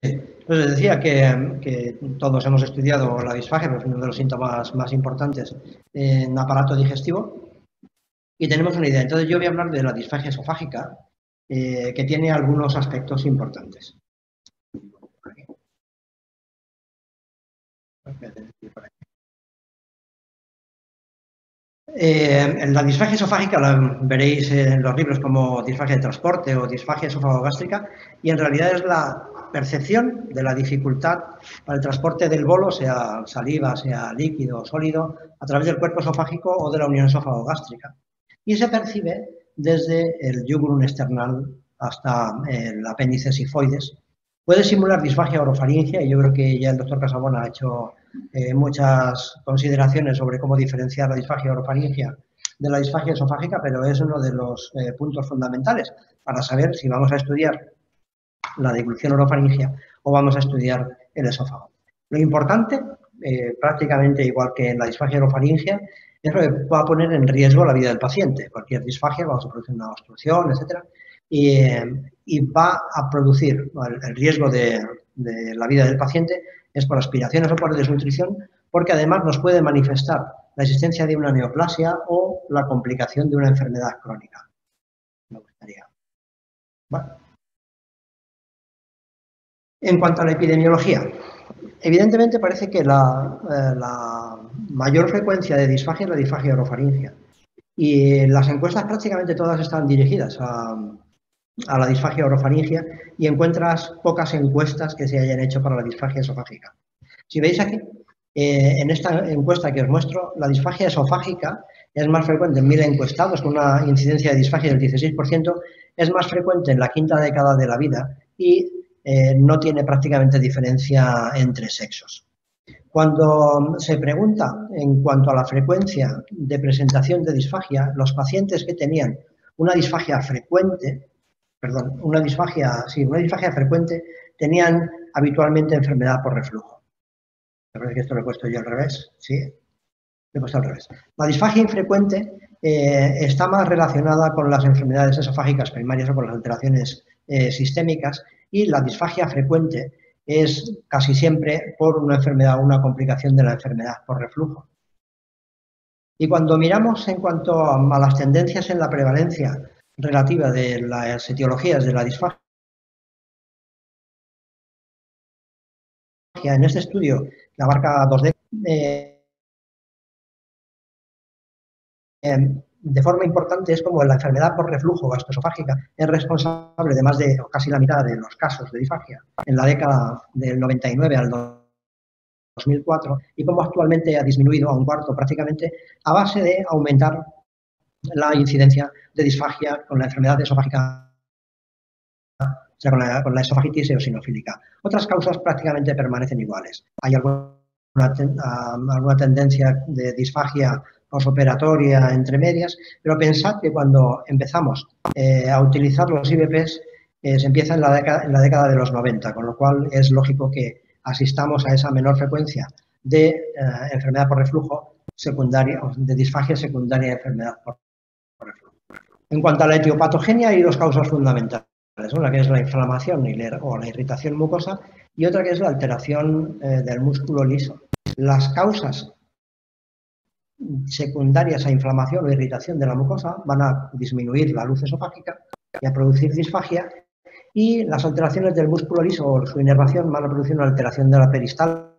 Entonces decía que todos hemos estudiado la disfagia, pero es uno de los síntomas más importantes en aparato digestivo, y tenemos una idea. Entonces yo voy a hablar de la disfagia esofágica, que tiene algunos aspectos importantes. La disfagia esofágica la veréis en los libros como disfagia de transporte o disfagia esófago-gástrica, y en realidad es la percepción de la dificultad para el transporte del bolo, sea saliva, sea líquido o sólido, a través del cuerpo esofágico o de la unión esófago-gástrica. Y se percibe desde el yugurum external hasta el apéndice sifoides. Puede simular disfagia orofaringia, y yo creo que ya el doctor Casabona ha hecho muchas consideraciones sobre cómo diferenciar la disfagia orofaringia de la disfagia esofágica, pero es uno de los puntos fundamentales para saber si vamos a estudiar la deglución orofaringia o vamos a estudiar el esófago. Lo importante, prácticamente igual que en la disfagia orofaringia, es lo que va a poner en riesgo la vida del paciente. Cualquier disfagia, vamos a producir una obstrucción, etcétera, y va a producir el riesgo de la vida del paciente es por aspiraciones o por desnutrición, porque además nos puede manifestar la existencia de una neoplasia o la complicación de una enfermedad crónica. Me gustaría. Bueno. En cuanto a la epidemiología, evidentemente parece que la mayor frecuencia de disfagia es la disfagia orofaringia, y las encuestas prácticamente todas están dirigidas a la disfagia orofaringia, y encuentras pocas encuestas que se hayan hecho para la disfagia esofágica. Si veis aquí, en esta encuesta que os muestro, la disfagia esofágica es más frecuente en 1000 encuestados, con una incidencia de disfagia del 16%, es más frecuente en la quinta década de la vida y no tiene prácticamente diferencia entre sexos. Cuando se pregunta en cuanto a la frecuencia de presentación de disfagia, los pacientes que tenían una disfagia frecuente, frecuente, tenían habitualmente enfermedad por reflujo. Me parece que esto lo he puesto yo al revés, ¿sí? Lo he puesto al revés. La disfagia infrecuente está más relacionada con las enfermedades esofágicas primarias o con las alteraciones sistémicas, y la disfagia frecuente es casi siempre por una enfermedad o una complicación de la enfermedad por reflujo. Y cuando miramos en cuanto a las tendencias en la prevalencia relativa de las etiologías de la disfagia, en este estudio que abarca 2 décadas, de forma importante es como la enfermedad por reflujo gastroesofágica es responsable de más de casi la mitad de los casos de disfagia en la década del 99 al 2004, y como actualmente ha disminuido a 1/4 prácticamente a base de aumentar la incidencia de disfagia con la enfermedad esofágica, o sea, con la esofagitis eosinofílica. Otras causas prácticamente permanecen iguales. Hay alguna tendencia de disfagia posoperatoria entre medias, pero pensad que cuando empezamos a utilizar los IVPs se empieza en la década de los 90, con lo cual es lógico que asistamos a esa menor frecuencia de enfermedad por reflujo secundaria, o de disfagia secundaria de enfermedad por reflujo. En cuanto a la etiopatogenia, hay 2 causas fundamentales, una que es la inflamación o la irritación mucosa, y otra que es la alteración del músculo liso. Las causas secundarias a inflamación o irritación de la mucosa van a disminuir la luz esofágica y a producir disfagia, y las alteraciones del músculo liso o su inervación van a producir una alteración de la peristalsis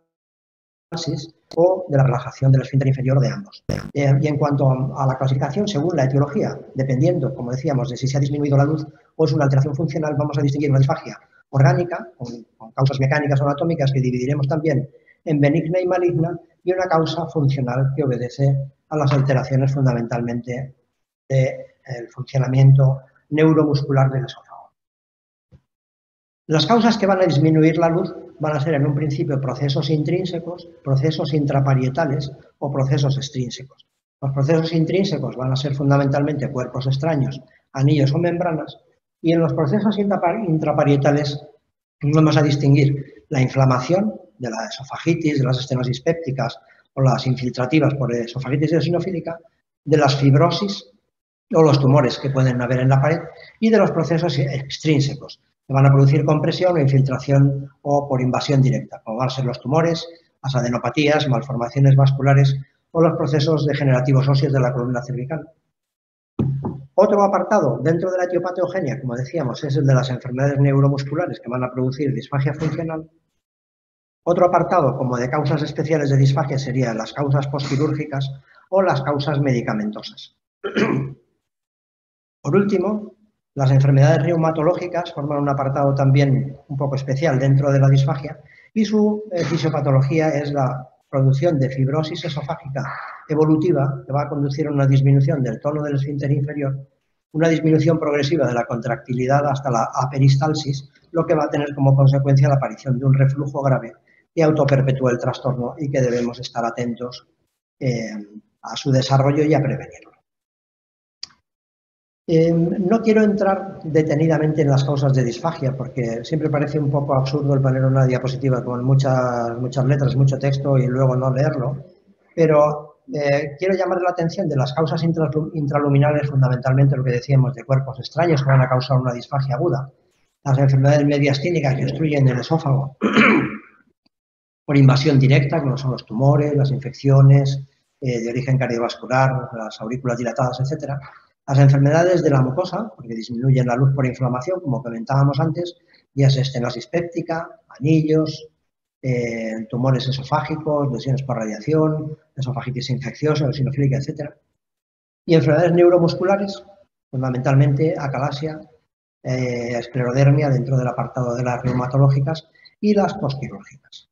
o de la relajación del esfínter inferior de ambos. Y en cuanto a la clasificación, según la etiología, dependiendo, como decíamos, de si se ha disminuido la luz o es una alteración funcional, vamos a distinguir una disfagia orgánica, con causas mecánicas o anatómicas que dividiremos también en benigna y maligna, y una causa funcional que obedece a las alteraciones fundamentalmente del funcionamiento neuromuscular del esófago. Las causas que van a disminuir la luz van a ser en un principio procesos intrínsecos, procesos intraparietales o procesos extrínsecos. Los procesos intrínsecos van a ser fundamentalmente cuerpos extraños, anillos o membranas, y en los procesos intraparietales vamos a distinguir la inflamación de la esofagitis, de las estenosis pépticas o las infiltrativas por esofagitis eosinofílica, de las fibrosis o los tumores que pueden haber en la pared, y de los procesos extrínsecos, que van a producir compresión o infiltración o por invasión directa, como van a ser los tumores, las adenopatías, malformaciones vasculares o los procesos degenerativos óseos de la columna cervical. Otro apartado dentro de la etiopatogenia, como decíamos, es el de las enfermedades neuromusculares que van a producir disfagia funcional. Otro apartado, como de causas especiales de disfagia, serían las causas postquirúrgicas o las causas medicamentosas. Por último, las enfermedades reumatológicas forman un apartado también un poco especial dentro de la disfagia y su fisiopatología es la producción de fibrosis esofágica evolutiva que va a conducir a una disminución del tono del esfínter inferior, una disminución progresiva de la contractilidad hasta la aperistalsis, lo que va a tener como consecuencia la aparición de un reflujo grave que autoperpetúa el trastorno y que debemos estar atentos a su desarrollo y a prevenirlo. No quiero entrar detenidamente en las causas de disfagia porque siempre parece un poco absurdo el poner una diapositiva con muchas letras, mucho texto y luego no leerlo, pero quiero llamar la atención de las causas intraluminales, fundamentalmente lo que decíamos de cuerpos extraños que van a causar una disfagia aguda, las enfermedades mediastínicas que obstruyen el esófago por invasión directa, como son los tumores, las infecciones de origen cardiovascular, las aurículas dilatadas, etcétera. Las enfermedades de la mucosa, porque disminuyen la luz por inflamación, como comentábamos antes, ya sea estenosis péptica, anillos, tumores esofágicos, lesiones por radiación, esofagitis infecciosa, eosinofílica, etc. Y enfermedades neuromusculares, fundamentalmente acalasia, esclerodermia dentro del apartado de las reumatológicas y las postquirúrgicas.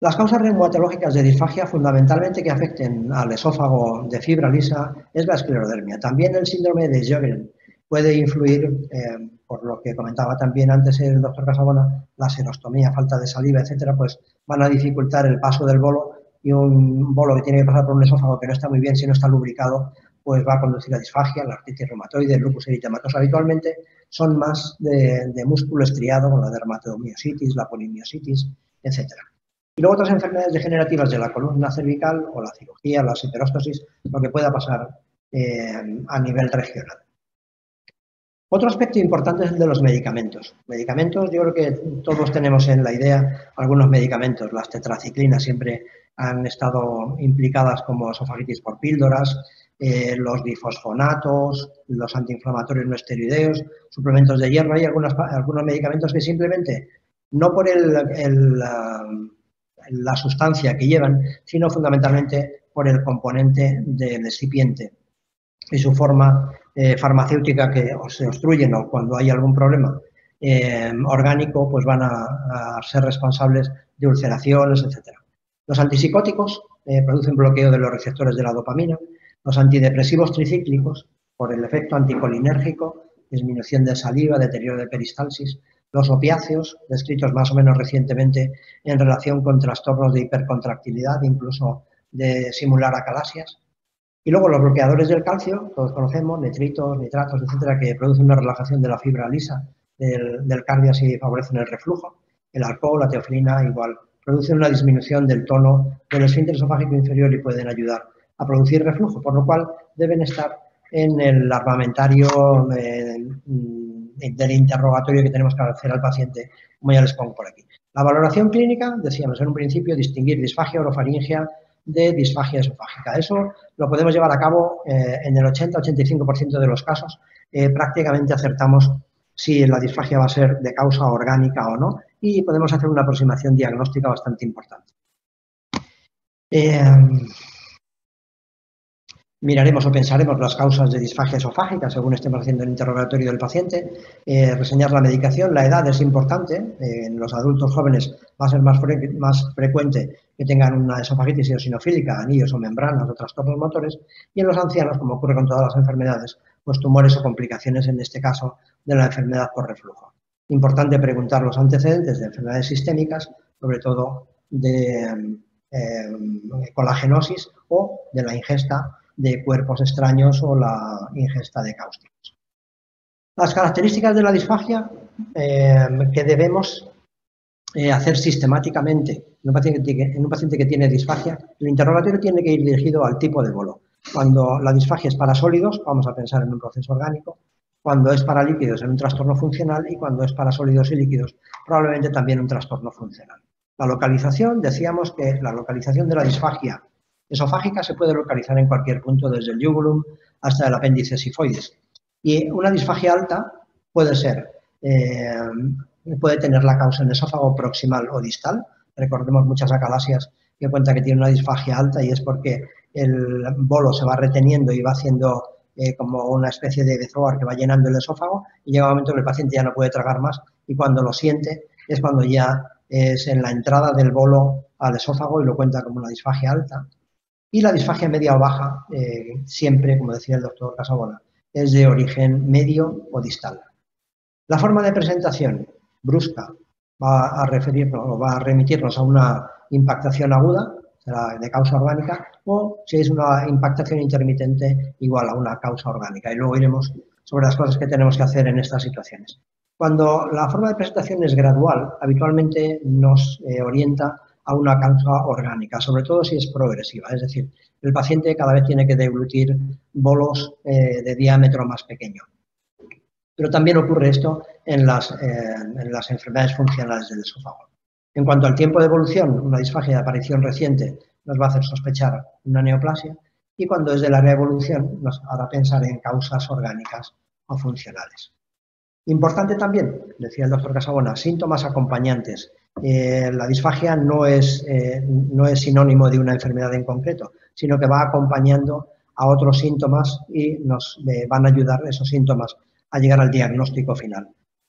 Las causas reumatológicas de disfagia, fundamentalmente que afecten al esófago de fibra lisa, es la esclerodermia. También el síndrome de Sjögren puede influir, por lo que comentaba también antes el doctor Casabona, la serostomía, falta de saliva, etcétera, pues van a dificultar el paso del bolo y un bolo que tiene que pasar por un esófago que no está muy bien, si no está lubricado, pues va a conducir a disfagia, la artritis reumatoide, el lupus eritematoso. Habitualmente son más de músculo estriado, con la dermatomiositis, la polimiositis, etcétera. Y luego otras enfermedades degenerativas de la columna cervical o la cirugía, la hiperóstosis, lo que pueda pasar a nivel regional. Otro aspecto importante es el de los medicamentos. Medicamentos, yo creo que todos tenemos en la idea algunos medicamentos. Las tetraciclinas siempre han estado implicadas como esofagitis por píldoras, los bifosfonatos, los antiinflamatorios no esteroideos, suplementos de hierro. Hay algunos medicamentos que simplemente, no por la sustancia que llevan, sino fundamentalmente por el componente del excipiente y su forma farmacéutica que se obstruyen o cuando hay algún problema orgánico, pues van a ser responsables de ulceraciones, etc. Los antipsicóticos producen bloqueo de los receptores de la dopamina, los antidepresivos tricíclicos por el efecto anticolinérgico, disminución de saliva, deterioro de peristalsis, los opiáceos, descritos más o menos recientemente en relación con trastornos de hipercontractilidad, incluso de simular acalasias. Y luego los bloqueadores del calcio, todos conocemos, nitritos, nitratos, etcétera, que producen una relajación de la fibra lisa del cardio y favorecen el reflujo. El alcohol, la teofilina, igual, producen una disminución del tono del esfínter esofágico inferior y pueden ayudar a producir reflujo, por lo cual deben estar en el armamentario del interrogatorio que tenemos que hacer al paciente, como ya les pongo por aquí. La valoración clínica, decíamos en un principio, distinguir disfagia orofaringea de disfagia esofágica. Eso lo podemos llevar a cabo en el 80-85% de los casos. Prácticamente acertamos si la disfagia va a ser de causa orgánica o no y podemos hacer una aproximación diagnóstica bastante importante. Miraremos o pensaremos las causas de disfagia esofágica según estemos haciendo el interrogatorio del paciente, reseñar la medicación, la edad es importante, en los adultos jóvenes va a ser más frecuente que tengan una esofagitis eosinofílica, anillos o membranas o trastornos motores, y en los ancianos, como ocurre con todas las enfermedades, pues tumores o complicaciones, en este caso, de la enfermedad por reflujo. Importante preguntar los antecedentes de enfermedades sistémicas, sobre todo de colagenosis o de la ingesta de cuerpos extraños o la ingesta de cáusticos. Las características de la disfagia que debemos hacer sistemáticamente en un paciente que tiene disfagia, el interrogatorio tiene que ir dirigido al tipo de bolo. Cuando la disfagia es para sólidos, vamos a pensar en un proceso orgánico. Cuando es para líquidos en un trastorno funcional y cuando es para sólidos y líquidos probablemente también un trastorno funcional. La localización, decíamos que la localización de la disfagia esofágica se puede localizar en cualquier punto, desde el yugulum hasta el apéndice sifoides. Y una disfagia alta puede ser, puede tener la causa en esófago proximal o distal. Recordemos muchas acalasias que cuenta que tiene una disfagia alta y es porque el bolo se va reteniendo y va haciendo como una especie de bezoar que va llenando el esófago y llega un momento que el paciente ya no puede tragar más y cuando lo siente es cuando ya es en la entrada del bolo al esófago y lo cuenta como una disfagia alta. Y la disfagia media o baja, siempre, como decía el doctor Casabona, es de origen medio o distal. La forma de presentación brusca va a referirnos o va a remitirnos a una impactación aguda, de causa orgánica, o si es una impactación intermitente, igual a una causa orgánica. Y luego iremos sobre las cosas que tenemos que hacer en estas situaciones. Cuando la forma de presentación es gradual, habitualmente nos orienta a una causa orgánica, sobre todo si es progresiva, es decir, el paciente cada vez tiene que deglutir bolos de diámetro más pequeño. Pero también ocurre esto en las enfermedades funcionales del esófago. En cuanto al tiempo de evolución, una disfagia de aparición reciente nos va a hacer sospechar una neoplasia y cuando es de larga evolución nos hará pensar en causas orgánicas o funcionales. Importante también, decía el doctor Casabona, síntomas acompañantes. La disfagia no es sinónimo de una enfermedad en concreto, sino que va acompañando a otros síntomas y nos van a ayudar esos síntomas a llegar al diagnóstico final.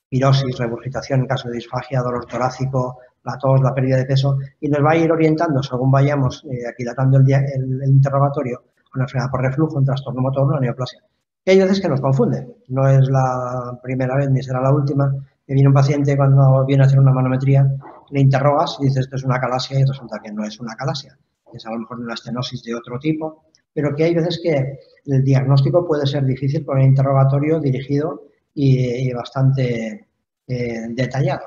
Pirosis, regurgitación en caso de disfagia, dolor torácico, la tos, la pérdida de peso, y nos va a ir orientando según vayamos aquilatando el interrogatorio con enfermedad por reflujo, un trastorno motor, una neoplasia. Y hay veces que nos confunde, no es la primera vez ni será la última, que viene un paciente cuando viene a hacer una manometría, le interrogas y dices esto es una acalasia y resulta que no es una acalasia, es a lo mejor una estenosis de otro tipo, pero que hay veces que el diagnóstico puede ser difícil con el interrogatorio dirigido y bastante detallado.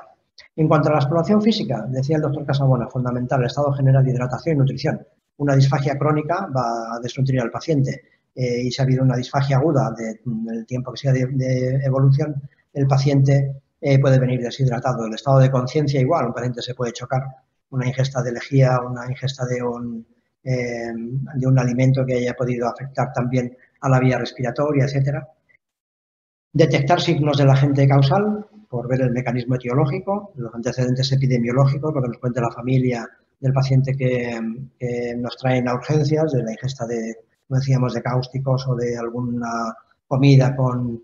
En cuanto a la exploración física, decía el doctor Casabona, fundamental, el estado general de hidratación y nutrición. Una disfagia crónica va a desnutrir al paciente y si ha habido una disfagia aguda del tiempo que sea de evolución, el paciente puede venir deshidratado. El estado de conciencia igual, un paciente se puede chocar, una ingesta de lejía, una ingesta de un alimento que haya podido afectar también a la vía respiratoria, etcétera. Detectar signos del agente causal por ver el mecanismo etiológico, los antecedentes epidemiológicos, lo que nos cuente la familia del paciente que nos traen a urgencias, de la ingesta de, como decíamos, de cáusticos o de alguna comida con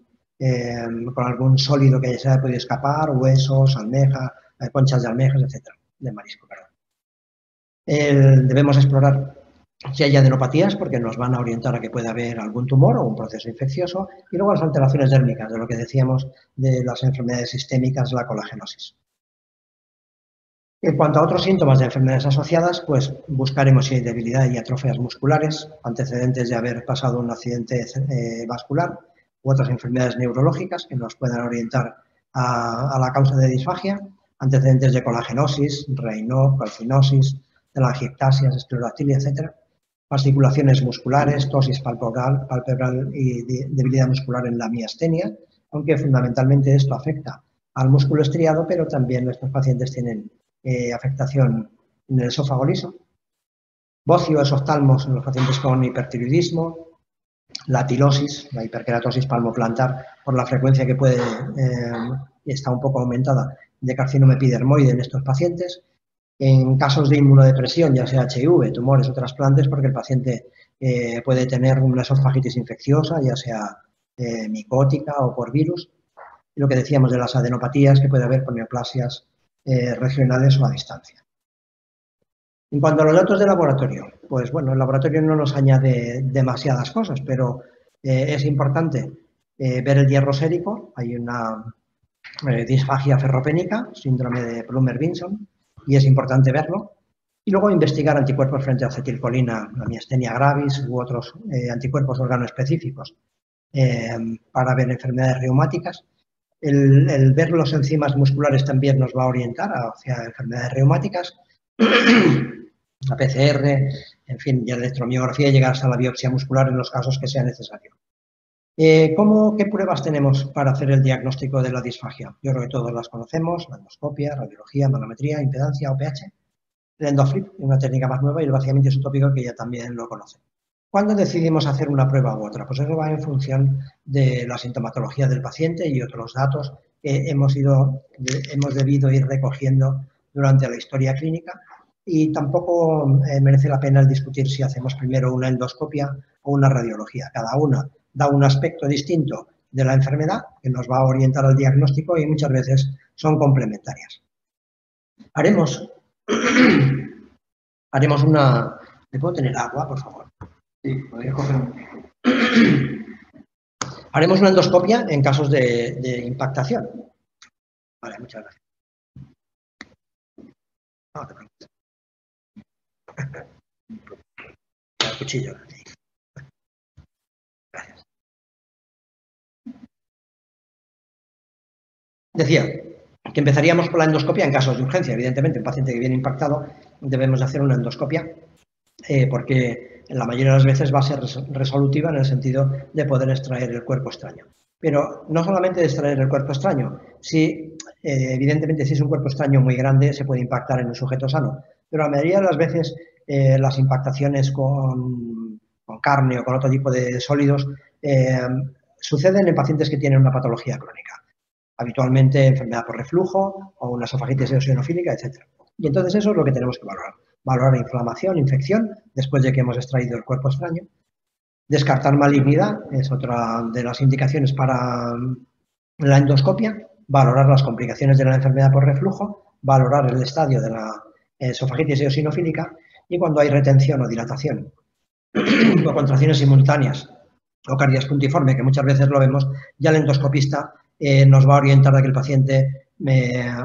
algún sólido que se haya podido escapar, huesos, almeja, conchas de almejas, etcétera, de marisco, perdón. Debemos explorar si hay adenopatías, porque nos van a orientar a que pueda haber algún tumor o un proceso infeccioso, y luego las alteraciones dérmicas, de lo que decíamos de las enfermedades sistémicas, la colagenosis. En cuanto a otros síntomas de enfermedades asociadas, pues buscaremos si hay debilidad y atrofias musculares, antecedentes de haber pasado un accidente vascular u otras enfermedades neurológicas que nos puedan orientar a la causa de disfagia, antecedentes de colagenosis, Raynaud, calcinosis, telangiectasias, esclerodactilia, etc. Fasciculaciones musculares, tosis palpebral y debilidad muscular en la miastenia, aunque fundamentalmente esto afecta al músculo estriado, pero también estos pacientes tienen afectación en el esófago liso. Bocio, esoftalmos en los pacientes con hipertiroidismo, la tilosis, la hiperkeratosis palmoplantar, por la frecuencia que puede, está un poco aumentada, de carcinoma epidermoide en estos pacientes. En casos de inmunodepresión, ya sea HIV, tumores o trasplantes, porque el paciente puede tener una esofagitis infecciosa, ya sea micótica o por virus. Y lo que decíamos de las adenopatías, que puede haber con neoplasias regionales o a distancia. En cuanto a los datos de laboratorio, pues bueno, el laboratorio no nos añade demasiadas cosas, pero es importante ver el hierro sérico. Hay una disfagia ferropénica, síndrome de Plummer-Vinson, y es importante verlo. Y luego investigar anticuerpos frente a acetilcolina, la miastenia gravis u otros anticuerpos organoespecíficos para ver enfermedades reumáticas. El ver los enzimas musculares también nos va a orientar hacia enfermedades reumáticas. La PCR, en fin, y la electromiografía, llegar hasta la biopsia muscular en los casos que sea necesario. ¿Qué pruebas tenemos para hacer el diagnóstico de la disfagia? Yo creo que todos las conocemos: la endoscopia, radiología, manometría, impedancia, OPH, el endoflip, una técnica más nueva, y el vaciamiento isotópico, que ya también lo conocen. ¿Cuándo decidimos hacer una prueba u otra? Pues eso va en función de la sintomatología del paciente y otros datos que hemos debido ir recogiendo durante la historia clínica, y tampoco merece la pena el discutir si hacemos primero una endoscopia o una radiología. Cada una da un aspecto distinto de la enfermedad que nos va a orientar al diagnóstico y muchas veces son complementarias. Haremos una... ¿Me puedo tener agua, por favor? Sí, podría coger un... Haremos una endoscopia en casos de impactación. Vale, muchas gracias. No te preocupes. El cuchillo. Gracias. Decía que empezaríamos por la endoscopia en casos de urgencia. Evidentemente, un paciente que viene impactado, debemos de hacer una endoscopia porque en la mayoría de las veces va a ser resolutiva en el sentido de poder extraer el cuerpo extraño. Pero no solamente de extraer el cuerpo extraño, evidentemente si es un cuerpo extraño muy grande se puede impactar en un sujeto sano, pero la mayoría de las veces las impactaciones con carne o con otro tipo de sólidos suceden en pacientes que tienen una patología crónica, habitualmente enfermedad por reflujo o una esofagitis eosinofílica, etc. Y entonces eso es lo que tenemos que valorar. Valorar inflamación, infección, después de que hemos extraído el cuerpo extraño. Descartar malignidad es otra de las indicaciones para la endoscopia. Valorar las complicaciones de la enfermedad por reflujo. Valorar el estadio de la esofagitis eosinofílica. Y cuando hay retención o dilatación o contracciones simultáneas o cardias puntiforme, que muchas veces lo vemos, ya el endoscopista nos va a orientar a que el paciente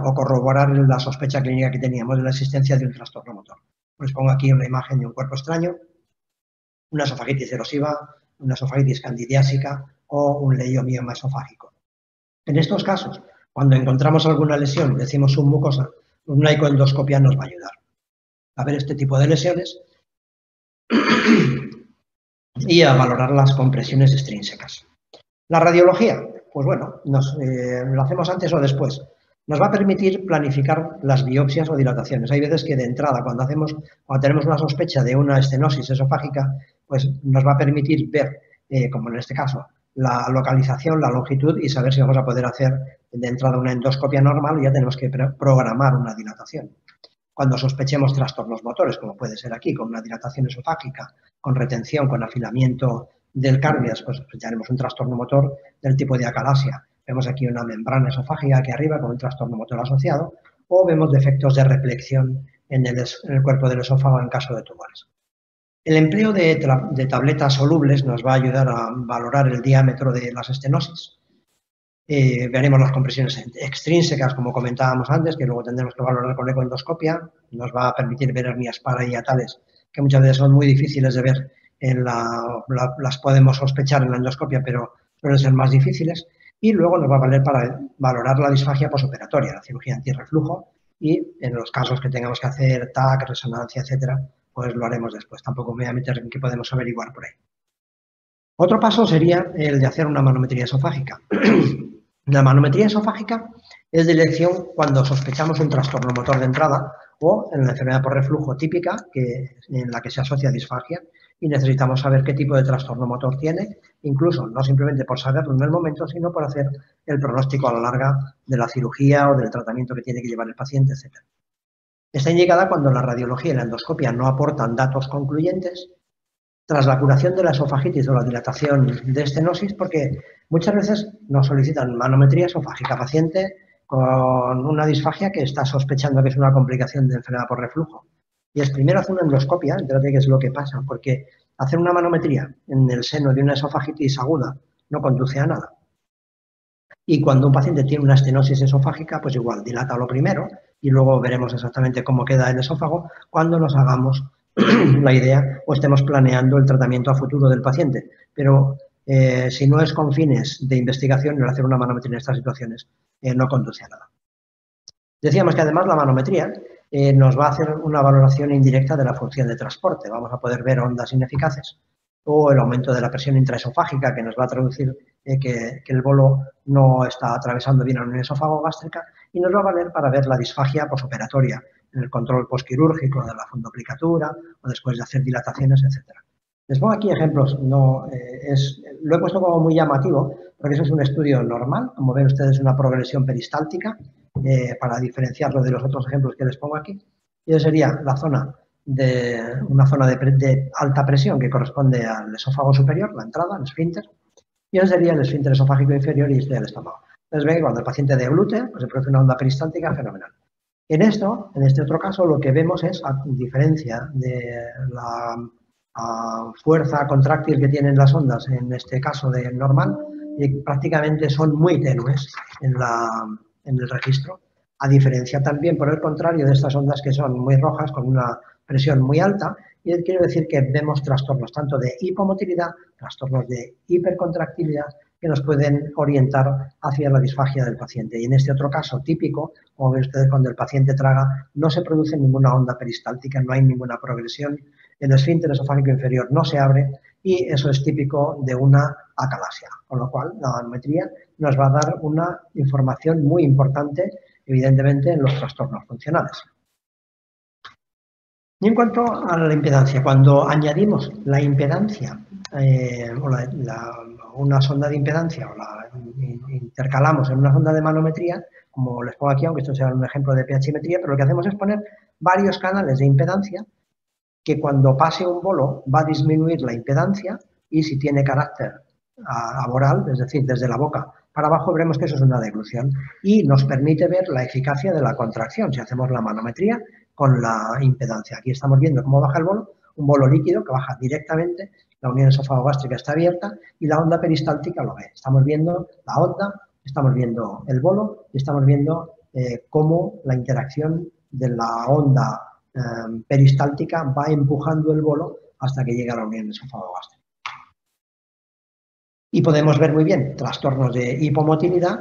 o corroborar la sospecha clínica que teníamos de la existencia de un trastorno motor. Os pongo aquí una imagen de un cuerpo extraño, una esofagitis erosiva, una esofagitis candidiásica o un leiomioma esofágico. En estos casos, cuando encontramos alguna lesión, decimos submucosa, una ecoendoscopia nos va a ayudar a ver este tipo de lesiones y a valorar las compresiones extrínsecas. La radiología, pues bueno, lo hacemos antes o después. Nos va a permitir planificar las biopsias o dilataciones. Hay veces que de entrada, cuando tenemos una sospecha de una estenosis esofágica, pues nos va a permitir ver, como en este caso, la localización, la longitud y saber si vamos a poder hacer de entrada una endoscopia normal y ya tenemos que programar una dilatación. Cuando sospechemos trastornos motores, como puede ser aquí, con una dilatación esofágica, con retención, con afilamiento del cardias, pues ya haremos un trastorno motor del tipo de acalasia. Vemos aquí una membrana esofágica aquí arriba con un trastorno motor asociado, o vemos defectos de reflexión en el cuerpo del esófago en caso de tumores. El empleo de tabletas solubles nos va a ayudar a valorar el diámetro de las estenosis. Veremos las compresiones extrínsecas, como comentábamos antes, que luego tendremos que valorar con ecoendoscopia. Nos va a permitir ver hernias parahiatales, que muchas veces son muy difíciles de ver, las podemos sospechar en la endoscopia, pero suelen ser más difíciles. Y luego nos va a valer para valorar la disfagia posoperatoria, la cirugía antirreflujo, y en los casos que tengamos que hacer TAC, resonancia, etcétera, pues lo haremos después. Tampoco me voy a meter en qué podemos averiguar por ahí. Otro paso sería el de hacer una manometría esofágica. La manometría esofágica es de elección cuando sospechamos un trastorno motor de entrada o en la enfermedad por reflujo típica en la que se asocia disfagia y necesitamos saber qué tipo de trastorno motor tiene, incluso no simplemente por saberlo en el momento, sino por hacer el pronóstico a la larga de la cirugía o del tratamiento que tiene que llevar el paciente, etc. Está indicada cuando la radiología y la endoscopia no aportan datos concluyentes tras la curación de la esofagitis o la dilatación de estenosis, porque muchas veces nos solicitan manometría esofágica, paciente con una disfagia que está sospechando que es una complicación de enfermedad por reflujo. Y es primero hacer una endoscopia, entérate qué es lo que pasa, porque hacer una manometría en el seno de una esofagitis aguda no conduce a nada. Y cuando un paciente tiene una estenosis esofágica, pues igual, dilata lo primero y luego veremos exactamente cómo queda el esófago cuando nos hagamos la idea o estemos planeando el tratamiento a futuro del paciente. Pero si no es con fines de investigación, el hacer una manometría en estas situaciones no conduce a nada. Decíamos que además la manometría nos va a hacer una valoración indirecta de la función de transporte. Vamos a poder ver ondas ineficaces o el aumento de la presión intraesofágica, que nos va a traducir que el bolo no está atravesando bien la unión esófago-gástrica, y nos va a valer para ver la disfagia posoperatoria, en el control posquirúrgico de la fundoplicatura o después de hacer dilataciones, etc. Les pongo aquí ejemplos, lo he puesto como muy llamativo, porque eso es un estudio normal, como ven ustedes, una progresión peristáltica, para diferenciarlo de los otros ejemplos que les pongo aquí. Y eso sería una zona de alta presión que corresponde al esófago superior, la entrada, el esfínter, y eso sería el esfínter esofágico inferior y este del estómago. Entonces ven que cuando el paciente deglute, pues se produce una onda peristáltica fenomenal. En este otro caso, lo que vemos es, a diferencia de la fuerza contráctil que tienen las ondas, en este caso de normal, prácticamente son muy tenues en el registro, a diferencia también, por el contrario, de estas ondas que son muy rojas, con una presión muy alta, y quiero decir que vemos trastornos tanto de hipomotilidad, trastornos de hipercontractilidad, que nos pueden orientar hacia la disfagia del paciente. Y en este otro caso típico, como ven ustedes, cuando el paciente traga, no se produce ninguna onda peristáltica, no hay ninguna progresión, el esfínter esofágico inferior no se abre y eso es típico de una acalasia, con lo cual la manometría nos va a dar una información muy importante, evidentemente, en los trastornos funcionales. Y en cuanto a la impedancia, cuando añadimos la impedancia una sonda de impedancia o la intercalamos en una sonda de manometría, como les pongo aquí, aunque esto sea un ejemplo de pHimetría, pero lo que hacemos es poner varios canales de impedancia que cuando pase un bolo va a disminuir la impedancia y si tiene carácter aboral, es decir, desde la boca para abajo, veremos que eso es una deglución y nos permite ver la eficacia de la contracción si hacemos la manometría con la impedancia. Aquí estamos viendo cómo baja el bolo, un bolo líquido que baja directamente, la unión esófago-gástrica está abierta y la onda peristáltica lo ve. Estamos viendo la onda, estamos viendo el bolo y estamos viendo cómo la interacción de la onda peristáltica va empujando el bolo hasta que llega a la unión esófago-gástrica. Y podemos ver muy bien trastornos de hipomotilidad,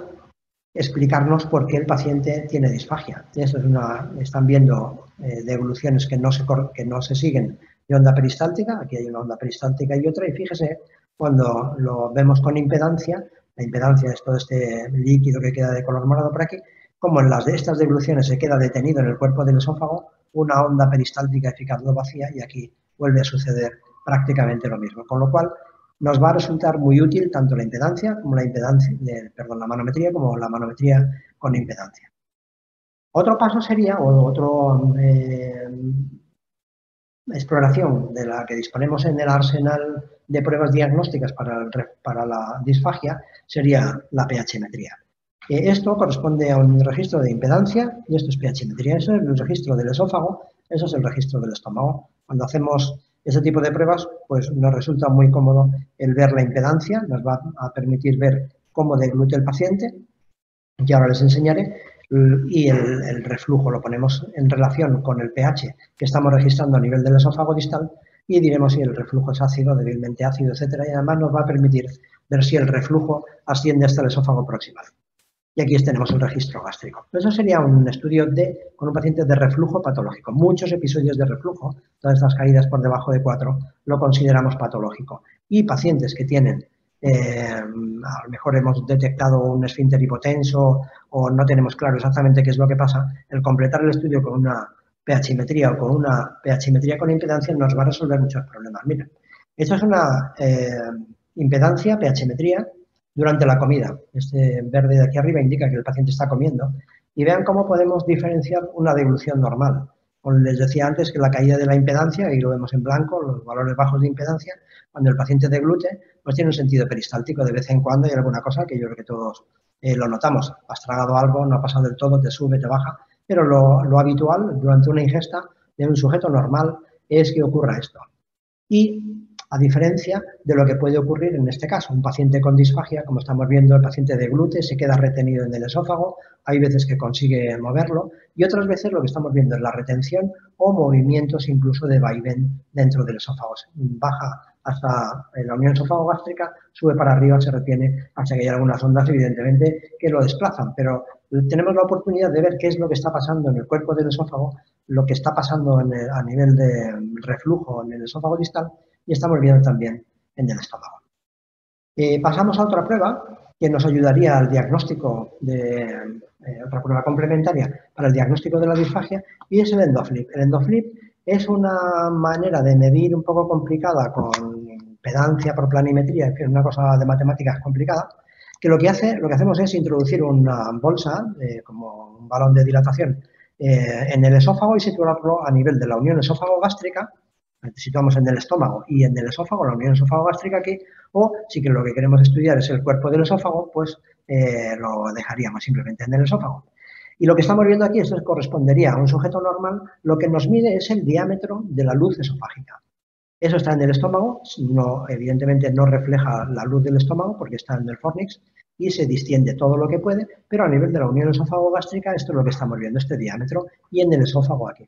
explicarnos por qué el paciente tiene disfagia. Esto es están viendo devoluciones que no se siguen de onda peristáltica. Aquí hay una onda peristáltica y otra. Y fíjese, cuando lo vemos con impedancia, la impedancia es todo este líquido que queda de color morado por aquí, como en estas devoluciones se queda detenido en el cuerpo del esófago, una onda peristáltica eficaz lo vacía y aquí vuelve a suceder prácticamente lo mismo. Con lo cual, nos va a resultar muy útil tanto la impedancia como la manometría como la manometría con impedancia. Otro paso sería, exploración de la que disponemos en el arsenal de pruebas diagnósticas para la disfagia, sería la pHimetría. Esto corresponde a un registro de impedancia y esto es pHimetría. Eso es el registro del esófago, eso es el registro del estómago. Cuando hacemos ese tipo de pruebas, pues nos resulta muy cómodo el ver la impedancia, nos va a permitir ver cómo deglute el paciente, y ahora les enseñaré, y el reflujo lo ponemos en relación con el pH que estamos registrando a nivel del esófago distal y diremos si el reflujo es ácido, débilmente ácido, etcétera, y además nos va a permitir ver si el reflujo asciende hasta el esófago proximal. Y aquí tenemos el registro gástrico. Eso sería un estudio con un paciente de reflujo patológico. Muchos episodios de reflujo, todas estas caídas por debajo de 4, lo consideramos patológico. Y pacientes que tienen, a lo mejor hemos detectado un esfínter hipotenso o no tenemos claro exactamente qué es lo que pasa, el completar el estudio con una pHimetría o con una pHimetría con impedancia nos va a resolver muchos problemas. Miren, esto es una impedancia, pHimetría, durante la comida. Este verde de aquí arriba indica que el paciente está comiendo. Y vean cómo podemos diferenciar una deglución normal. Como les decía antes, que la caída de la impedancia, ahí lo vemos en blanco, los valores bajos de impedancia, cuando el paciente deglute, pues tiene un sentido peristáltico. De vez en cuando hay alguna cosa que yo creo que todos lo notamos. Has tragado algo, no ha pasado del todo, te sube, te baja. Pero lo habitual durante una ingesta de un sujeto normal es que ocurra esto. Y a diferencia de lo que puede ocurrir en este caso, un paciente con disfagia, como estamos viendo, el paciente deglute, se queda retenido en el esófago, hay veces que consigue moverlo y otras veces lo que estamos viendo es la retención o movimientos incluso de vaivén dentro del esófago. Baja hasta la unión esófago-gástrica, sube para arriba, se retiene hasta que hay algunas ondas, evidentemente, que lo desplazan, pero tenemos la oportunidad de ver qué es lo que está pasando en el cuerpo del esófago, lo que está pasando a nivel de reflujo en el esófago distal, y estamos viendo también en el estómago. Pasamos a otra prueba que nos ayudaría al diagnóstico de otra prueba complementaria para el diagnóstico de la disfagia, y es el endoflip. El endoflip es una manera de medir un poco complicada, con pedancia por planimetría, en fin, una cosa de matemáticas complicada, que lo que hacemos es introducir una bolsa, como un balón de dilatación, en el esófago y situarlo a nivel de la unión esófago-gástrica. Situamos en el estómago y en el esófago, la unión esófago-gástrica aquí, o si que lo que queremos estudiar es el cuerpo del esófago, pues lo dejaríamos simplemente en el esófago. Y lo que estamos viendo aquí, esto correspondería a un sujeto normal, lo que nos mide es el diámetro de la luz esofágica. Eso está en el estómago, evidentemente no refleja la luz del estómago porque está en el fornix y se distiende todo lo que puede, pero a nivel de la unión esófago-gástrica esto es lo que estamos viendo, este diámetro, y en el esófago aquí.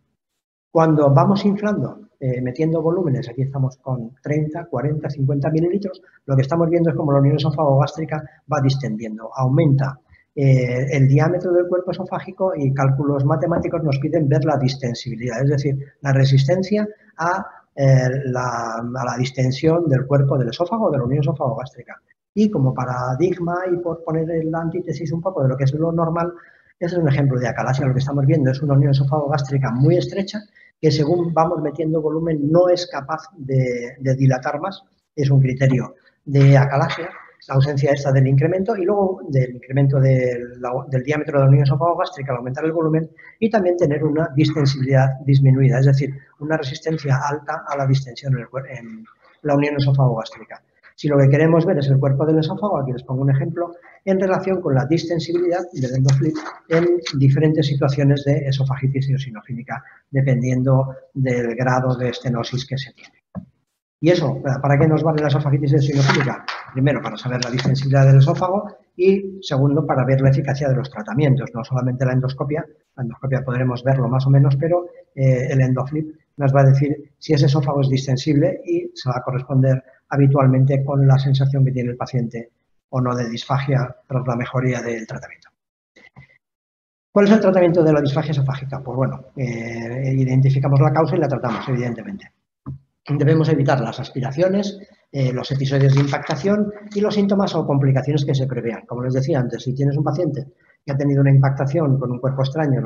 Cuando vamos inflando, metiendo volúmenes, aquí estamos con 30, 40, 50 mililitros, lo que estamos viendo es como la unión esófago-gástrica va distendiendo, aumenta el diámetro del cuerpo esofágico, y cálculos matemáticos nos piden ver la distensibilidad, es decir, la resistencia a la distensión del cuerpo del esófago, de la unión esófago-gástrica. Y como paradigma, y por poner la antítesis un poco de lo que es lo normal, este es un ejemplo de acalasia. Lo que estamos viendo es una unión esófago-gástrica muy estrecha que, según vamos metiendo volumen, no es capaz de dilatar más. Es un criterio de acalasia, la ausencia esta del incremento, y luego del incremento del diámetro de la unión esófago-gástrica al aumentar el volumen, y también tener una distensibilidad disminuida, es decir, una resistencia alta a la distensión en la unión esófago-gástrica. Si lo que queremos ver es el cuerpo del esófago, aquí les pongo un ejemplo, en relación con la distensibilidad del endoflip en diferentes situaciones de esofagitis eosinofílica, dependiendo del grado de estenosis que se tiene. ¿Y eso? ¿Para qué nos vale la esofagitis eosinofílica? Primero, para saber la distensibilidad del esófago, y segundo, para ver la eficacia de los tratamientos, no solamente la endoscopia podremos verlo más o menos, pero el endoflip nos va a decir si ese esófago es distensible y se va a corresponder habitualmente con la sensación que tiene el paciente o no de disfagia tras la mejoría del tratamiento. ¿Cuál es el tratamiento de la disfagia esofágica? Pues bueno, identificamos la causa y la tratamos, evidentemente. Debemos evitar las aspiraciones, los episodios de impactación y los síntomas o complicaciones que se prevean. Como les decía antes, si tienes un paciente que ha tenido una impactación con un cuerpo extraño,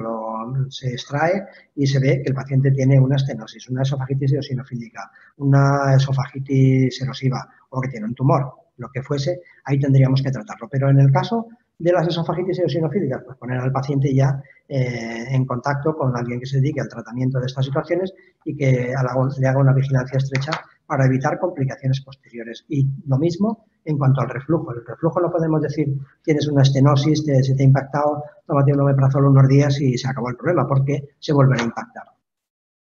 se extrae y se ve que el paciente tiene una estenosis, una esofagitis eosinofílica, una esofagitis erosiva, o que tiene un tumor, lo que fuese, ahí tendríamos que tratarlo. Pero en el caso de las esofagitis eosinofílicas, pues poner al paciente ya en contacto con alguien que se dedique al tratamiento de estas situaciones y que le haga una vigilancia estrecha para evitar complicaciones posteriores. Y lo mismo en cuanto al reflujo. El reflujo no podemos decir, tienes una estenosis, se te ha impactado, tómate un omeprazol unos días y se acabó el problema, porque se volverá a impactar.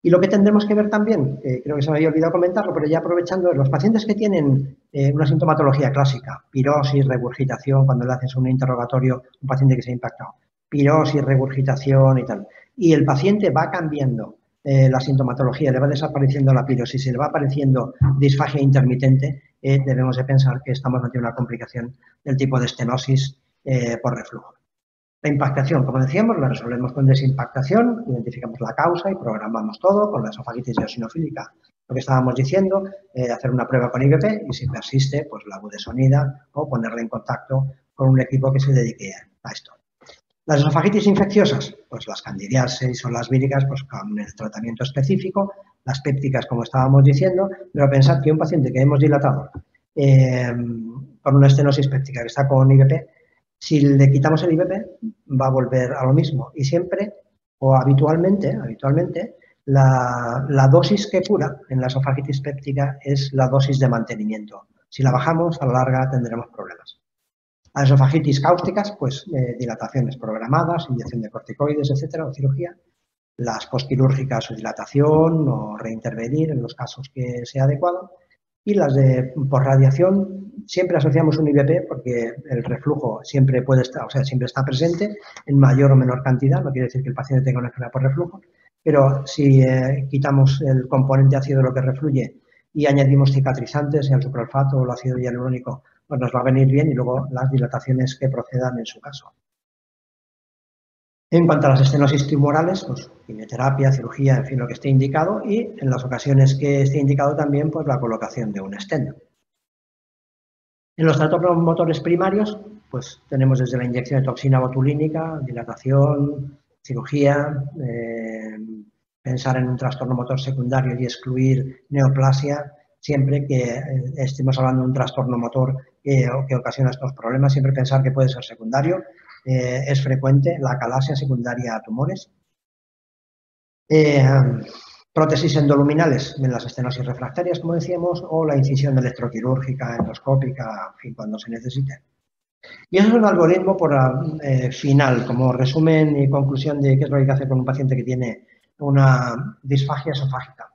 Y lo que tendremos que ver también, creo que se me había olvidado comentarlo, pero ya aprovechando, los pacientes que tienen una sintomatología clásica, pirosis, regurgitación, cuando le haces un interrogatorio, un paciente que se ha impactado, pirosis, regurgitación y tal, y el paciente va cambiando la sintomatología, le va desapareciendo la pirosis, le va apareciendo disfagia intermitente, debemos de pensar que estamos ante una complicación del tipo de estenosis por reflujo. La impactación, como decíamos, la resolvemos con desimpactación, identificamos la causa y programamos todo con la esofagitis eosinofílica. Lo que estábamos diciendo, hacer una prueba con IVP y si persiste, pues la budesonida o ponerla en contacto con un equipo que se dedique a esto. Las esofagitis infecciosas, pues las candidiasis o las víricas, pues con el tratamiento específico, las pépticas, como estábamos diciendo, pero pensad que un paciente que hemos dilatado con una estenosis péptica que está con IVP, si le quitamos el IVP, va a volver a lo mismo. Y siempre, o habitualmente, la dosis que cura en la esofagitis péptica es la dosis de mantenimiento. Si la bajamos, a la larga tendremos problemas. Las esofagitis cáusticas, pues dilataciones programadas, inyección de corticoides, etcétera, o cirugía. Las postquirúrgicas o dilatación o reintervenir en los casos que sea adecuado. Y las de posradiación, siempre asociamos un IVP porque el reflujo siempre puede estar, o sea, siempre está presente en mayor o menor cantidad, no quiere decir que el paciente tenga una enfermedad por reflujo, pero si quitamos el componente ácido de lo que refluye y añadimos cicatrizantes, sea el supralfato o el ácido hialurónico, pues nos va a venir bien, y luego las dilataciones que procedan en su caso. En cuanto a las estenosis tumorales, pues quimioterapia, cirugía, en fin, lo que esté indicado, y en las ocasiones que esté indicado también, pues la colocación de un stent. En los trastornos motores primarios, pues tenemos desde la inyección de toxina botulínica, dilatación, cirugía, pensar en un trastorno motor secundario y excluir neoplasia, siempre que estemos hablando de un trastorno motor que ocasiona estos problemas, siempre pensar que puede ser secundario. Es frecuente la acalasia secundaria a tumores. Prótesis endoluminales en las estenosis refractarias, como decíamos, o la incisión electroquirúrgica, endoscópica, en fin, cuando se necesite. Y eso es un algoritmo por final, como resumen y conclusión de qué es lo que hay que hacer con un paciente que tiene una disfagia esofágica.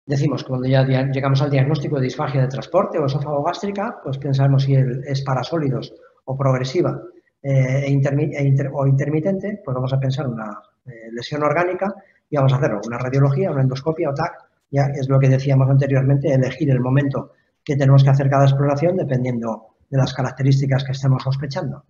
Decimos que cuando ya llegamos al diagnóstico de disfagia de transporte o esófago gástrica, pues pensamos si es parasólidos o progresiva o intermitente, pues vamos a pensar una lesión orgánica y vamos a hacer una radiología, una endoscopia o TAC. Ya es lo que decíamos anteriormente, elegir el momento que tenemos que hacer cada exploración dependiendo de las características que estemos sospechando.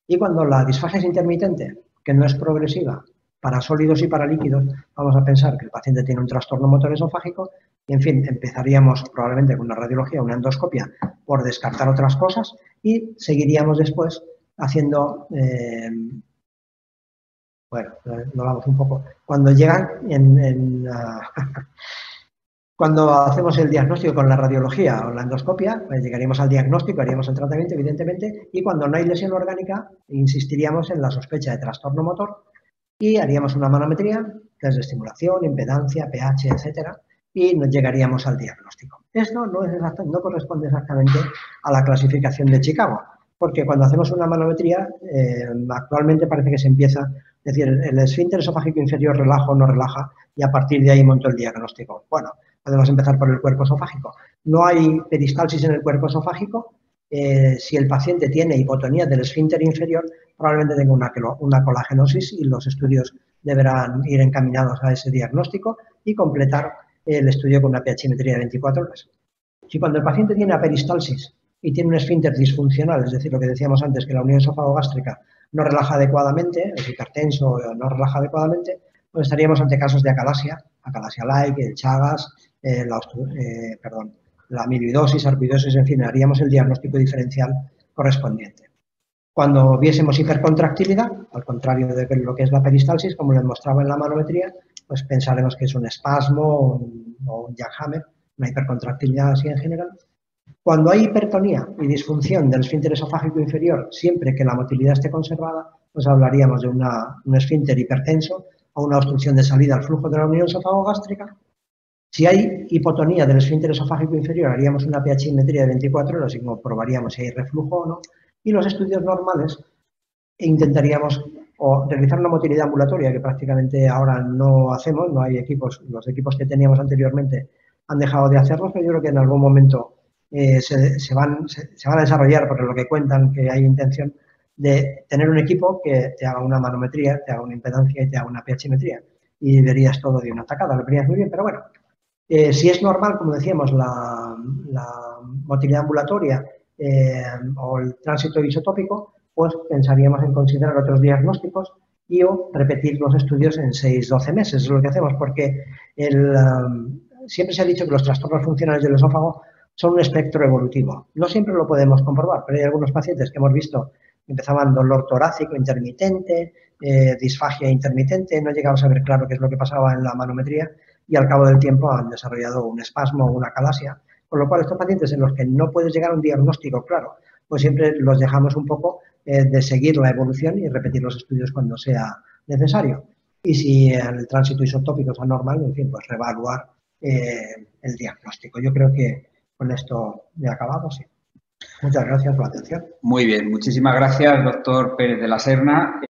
Y cuando la disfagia es intermitente, que no es progresiva, para sólidos y para líquidos, vamos a pensar que el paciente tiene un trastorno motor esofágico y, en fin, empezaríamos probablemente con una radiología, una endoscopia, por descartar otras cosas y seguiríamos después haciendo, bueno, lo vamos un poco, cuando llegan cuando hacemos el diagnóstico con la radiología o la endoscopia, pues llegaríamos al diagnóstico, haríamos el tratamiento, evidentemente, y cuando no hay lesión orgánica, insistiríamos en la sospecha de trastorno motor y haríamos una manometría, test de estimulación, impedancia, pH, etcétera, y nos llegaríamos al diagnóstico. Esto no corresponde exactamente a la clasificación de Chicago, porque cuando hacemos una manometría, actualmente parece que se empieza, es decir, el esfínter esofágico inferior relaja o no relaja, y a partir de ahí monto el diagnóstico. Bueno, podemos empezar por el cuerpo esofágico. No hay peristalsis en el cuerpo esofágico. Si el paciente tiene hipotonía del esfínter inferior, probablemente tenga una colagenosis y los estudios deberán ir encaminados a ese diagnóstico y completar el estudio con una pHimetría de 24 horas. Si cuando el paciente tiene aperistalsis y tiene un esfínter disfuncional, es decir, lo que decíamos antes, que la unión esófago-gástrica no relaja adecuadamente, es hipertenso o no relaja adecuadamente, pues estaríamos ante casos de acalasia like, el Chagas, la amiloidosis, arcoidosis, en fin, haríamos el diagnóstico diferencial correspondiente. Cuando viésemos hipercontractilidad, al contrario de lo que es la peristalsis, como les mostraba en la manometría, pues pensaremos que es un espasmo o un jackhammer, una hipercontractilidad así en general. Cuando hay hipertonía y disfunción del esfínter esofágico inferior, siempre que la motilidad esté conservada, pues hablaríamos de un esfínter hipertenso o una obstrucción de salida al flujo de la unión esófago-gástrica. Si hay hipotonía del esfínter esofágico inferior, haríamos una pHimetría de 24 horas y comprobaríamos si hay reflujo o no. Y los estudios normales intentaríamos realizar una motilidad ambulatoria, que prácticamente ahora no hacemos, no hay equipos, los equipos que teníamos anteriormente han dejado de hacerlos, pero yo creo que en algún momento se van a desarrollar, por lo que cuentan que hay intención de tener un equipo que te haga una manometría, te haga una impedancia y te haga una pHimetría. Y verías todo de una tacada, lo verías muy bien, pero bueno. Si es normal, como decíamos, la motilidad ambulatoria o el tránsito isotópico, pues pensaríamos en considerar otros diagnósticos y o repetir los estudios en 6-12 meses. Es lo que hacemos porque siempre se ha dicho que los trastornos funcionales del esófago son un espectro evolutivo. No siempre lo podemos comprobar, pero hay algunos pacientes que hemos visto que empezaban dolor torácico intermitente, disfagia intermitente, no llegamos a ver claro qué es lo que pasaba en la manometría y al cabo del tiempo han desarrollado un espasmo o una acalasia, con lo cual estos pacientes en los que no puedes llegar a un diagnóstico claro, pues siempre los dejamos un poco de seguir la evolución y repetir los estudios cuando sea necesario. Y si el tránsito isotópico es anormal, en fin, pues reevaluar el diagnóstico. Yo creo que con esto he acabado, sí. Muchas gracias por la atención. Muy bien, muchísimas gracias, doctor Pérez de la Serna.